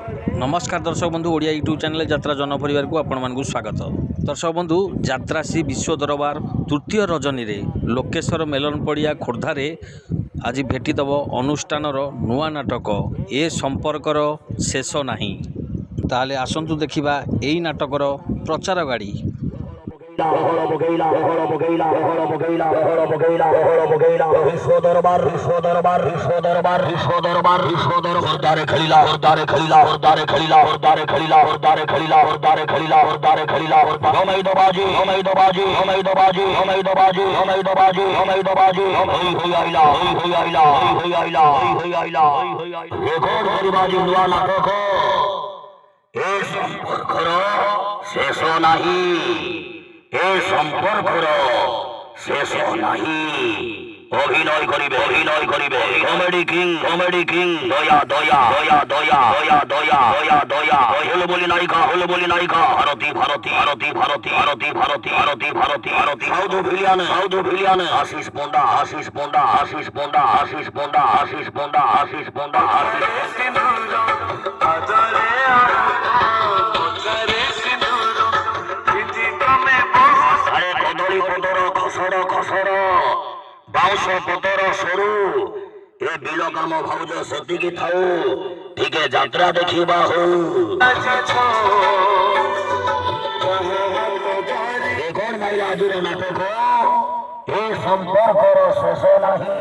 नमस्कार दर्शक बंधु ओडिया यूट्यूब चैनल यात्रा जनपरिवार को आपण मानकु स्वागत। दर्शक बंधु यात्रा श्री विश्व दरबार तृतीय रजनी रे लोकेश्वर मेलन पड़िया खोर्धारे आज भेटिदेव अनुष्ठान नुआ नाटक ए संपर्कर शेष नाही। ताले आसंतु देखिबा एई नाटकर प्रचार गाड़ी शेष नहीं ए সম্পর্কর শেষ নাহি। অভিনয় করিবে কমেডি কিং দয়া দয়া দয়া দয়া দয়া দয়া দয়া দয়া হলো বলি নায়িকা ভারতী ভারতী ভারতী ভারতী ভারতী ভারতী ভারতী ভারতী ভারতী সাউথ ভিলিয়ান আশিস পন্ডা ଖସର ବାଉଁଶ ପତର ସରୁ ଏ ବିଲ କାମ ଭାଉଜ ସେତିକି ଥାଉ ଟିକେ ଯାତ୍ରା ଦେଖିବା ହଉ। ଦେଖଣ ଭାଇ ଆଜିର ନାଟକ ଏ ସମ୍ପର୍କର ଶେଷ ନାହିଁ।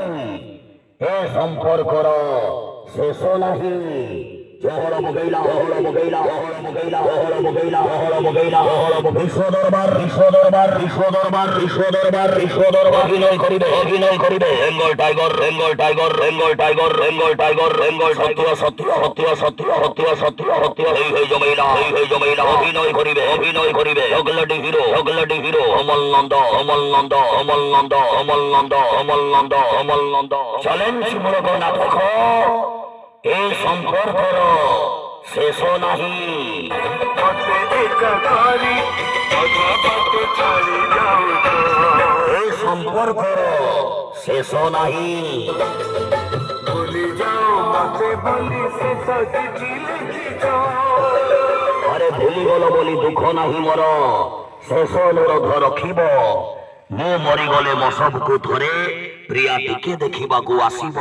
হল বগেইলা বিশ্ব দরবার অভিনয় করিবে বেঙ্গল টাইগর সত্য হই জমাইলা অভিনয় করিবে হগলাডি হিরো অমল নন্দ চ্যালেঞ্জ মূলক নাটক এই সম্পর্কর শেষ নাহি। এই সম্পর্কর শেষ নাহি। আরে ভুলিগল বলি দুঃখ নাহি মোর শেষ অনুরোধ রখিব। ମୁଁ ମରିଗଲେ ମୋ ସବୁକୁ ଥରେ ପ୍ରିୟା ଟିକେ ଦେଖିବାକୁ ଆସିବ।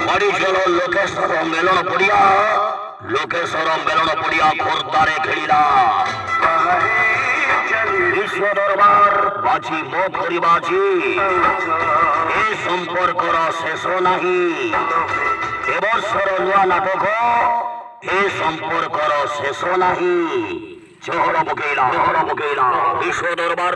ହରିଜନ ଲୋକେଶ୍ୱର ମେଲଣ ପଡ଼ିଆ ଖୋର୍ଦ୍ଧାରେ ଖେଳିଲା। ବିଶ୍ୱ ଦରବାର ବାଜି ମୋ କରି ବାଜି ଏ ସମ୍ପର୍କର ଶେଷ ନାହିଁ। ଏ ବର୍ଷର ନୂଆ ନାଟକ ଏ ସମ୍ପର୍କର ଶେଷ ନାହିଁ। চহর বগেইলা বিশ্ব দরবার